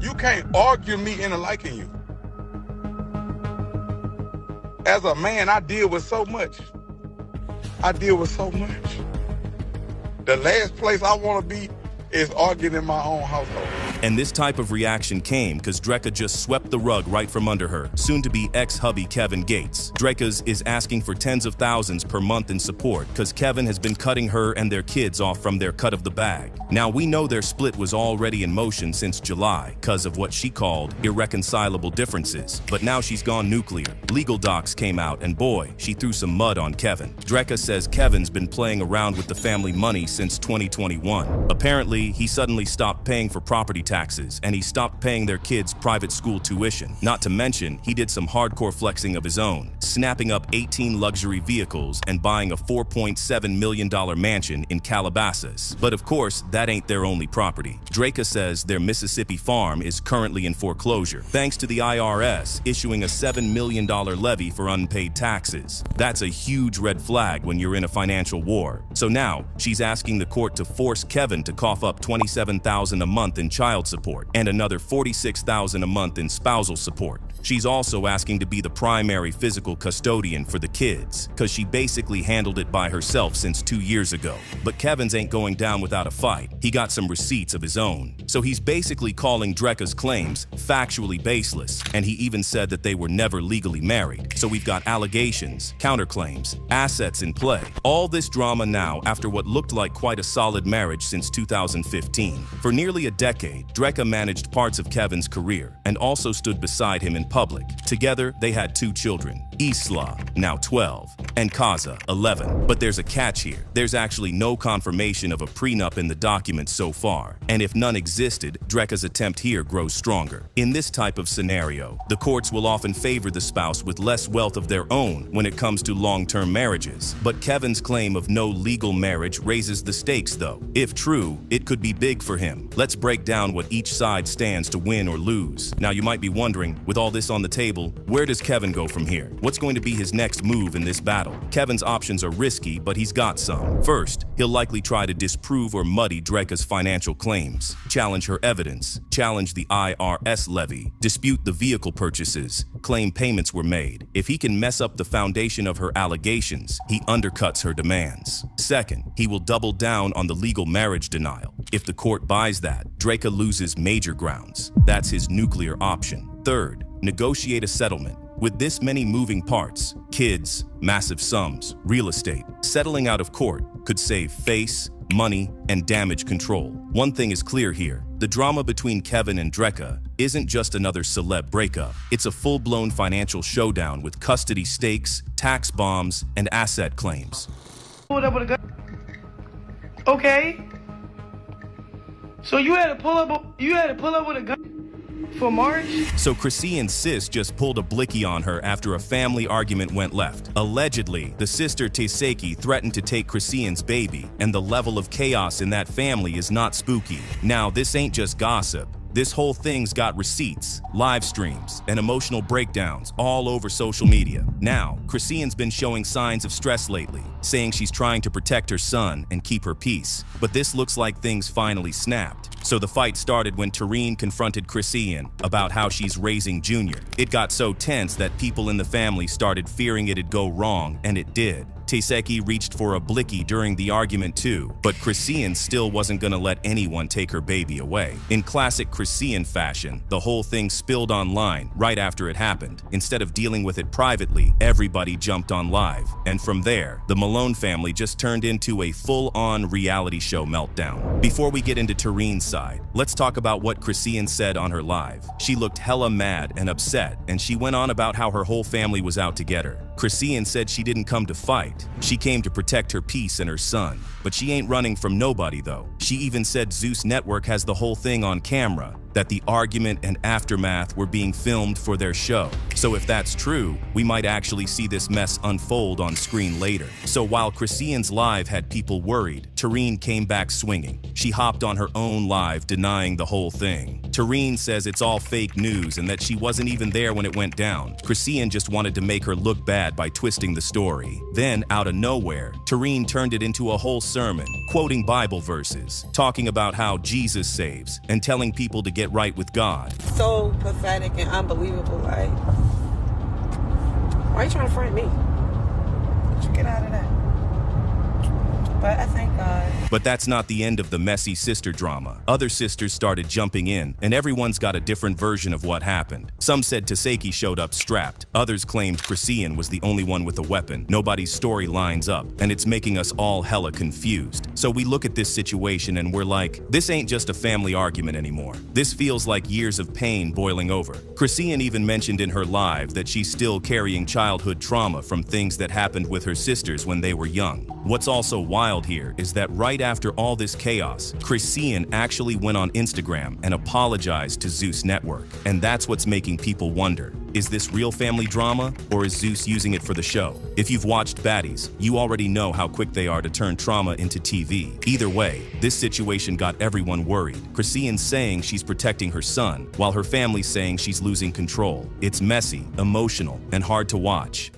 You can't argue me into liking you. As a man, I deal with so much. I deal with so much. The last place I want to be is arguing in my own household. And this type of reaction came because Dreka just swept the rug right from under her, soon-to-be ex-hubby Kevin Gates. Dreka's is asking for tens of thousands per month in support because Kevin has been cutting her and their kids off from their cut of the bag. Now, we know their split was already in motion since July because of what she called irreconcilable differences. But now she's gone nuclear. Legal docs came out and boy, she threw some mud on Kevin. Dreka says Kevin's been playing around with the family money since 2021. Apparently, he suddenly stopped paying for property taxes and he stopped paying their kids' private school tuition. Not to mention, he did some hardcore flexing of his own, snapping up 18 luxury vehicles and buying a $4.7 million mansion in Calabasas. But of course, that ain't their only property. Dreka says their Mississippi farm is currently in foreclosure, thanks to the IRS issuing a $7 million levy for unpaid taxes. That's a huge red flag when you're in a financial war. So now, she's asking the court to force Kevin to cough up $27,000 a month in child support and another $46,000 a month in spousal support. She's also asking to be the primary physical custodian for the kids, because she basically handled it by herself since 2 years ago. But Kevin's ain't going down without a fight. He got some receipts of his own. So he's basically calling Dreka's claims factually baseless, and he even said that they were never legally married. So we've got allegations, counterclaims, assets in play. All this drama now after what looked like quite a solid marriage since 2015. For nearly a decade, Dreka managed parts of Kevin's career and also stood beside him in public. Together, they had 2 children, Isla, now 12, and Kaza, 11. But there's a catch here. There's actually no confirmation of a prenup in the documents so far. And if none existed, Dreka's attempt here grows stronger. In this type of scenario, the courts will often favor the spouse with less wealth of their own when it comes to long-term marriages. But Kevin's claim of no legal marriage raises the stakes though. If true, it could be big for him. Let's break down what each side stands to win or lose. Now you might be wondering, with all this on the table, where does Kevin go from here? What's going to be his next move in this battle? Kevin's options are risky, but he's got some. First, he'll likely try to disprove or muddy Dreka's financial claims, challenge her evidence, challenge the IRS levy, dispute the vehicle purchases, claim payments were made. If he can mess up the foundation of her allegations, he undercuts her demands. Second, he will double down on the legal marriage denial. If the court buys that, Dreka loses major grounds. That's his nuclear option. Third, negotiate a settlement. With this many moving parts, kids, massive sums, real estate, settling out of court could save face, money, and damage control. One thing is clear here. The drama between Kevin and Dreka isn't just another celeb breakup. It's a full-blown financial showdown with custody stakes, tax bombs, and asset claims. Pulled up with a gun. Okay. So you had to pull up with a gun for March? So Chrisean's sis just pulled a blicky on her after a family argument went left. Allegedly, the sister Teseki threatened to take Chrisean's baby, and the level of chaos in that family is not spooky. Now, this ain't just gossip. This whole thing's got receipts, live streams, and emotional breakdowns all over social media. Now, Chrisean's been showing signs of stress lately, saying she's trying to protect her son and keep her peace. But this looks like things finally snapped. So the fight started when Tareen confronted Chrisean about how she's raising Junior. It got so tense that people in the family started fearing it'd go wrong, and it did. Teseki reached for a blicky during the argument too, but Chrisean still wasn't gonna let anyone take her baby away. In classic Chrisean fashion, the whole thing spilled online right after it happened. Instead of dealing with it privately, everybody jumped on live. And from there, the Malone family just turned into a full-on reality show meltdown. Before we get into Tareen's side, let's talk about what Chrisean said on her live. She looked hella mad and upset, and she went on about how her whole family was out to get her. Chrisean said she didn't come to fight. She came to protect her peace and her son. But she ain't running from nobody though. She even said Zeus Network has the whole thing on camera, that the argument and aftermath were being filmed for their show. So if that's true, we might actually see this mess unfold on screen later. So while Chrisean's live had people worried, Tareen came back swinging. She hopped on her own live denying the whole thing. Tareen says it's all fake news and that she wasn't even there when it went down. Chrisean just wanted to make her look bad by twisting the story. Then, out of nowhere, Tareen turned it into a whole sermon, quoting Bible verses, talking about how Jesus saves, and telling people to get get right with God. So pathetic and unbelievable. Like, why are you trying to friend me? Get out of that. But I thank God. But that's not the end of the messy sister drama. Other sisters started jumping in, and everyone's got a different version of what happened. Some said Taseki showed up strapped. Others claimed Chrisean was the only one with a weapon. Nobody's story lines up, and it's making us all hella confused. So we look at this situation and we're like, this ain't just a family argument anymore. This feels like years of pain boiling over. Chrisean even mentioned in her live that she's still carrying childhood trauma from things that happened with her sisters when they were young. What's also wild here is that right after all this chaos, Chrisean actually went on Instagram and apologized to Zeus Network. And that's what's making people wonder, is this real family drama, or is Zeus using it for the show? If you've watched Baddies, you already know how quick they are to turn trauma into TV. Either way, this situation got everyone worried. Chrisean's saying she's protecting her son, while her family's saying she's losing control. It's messy, emotional, and hard to watch.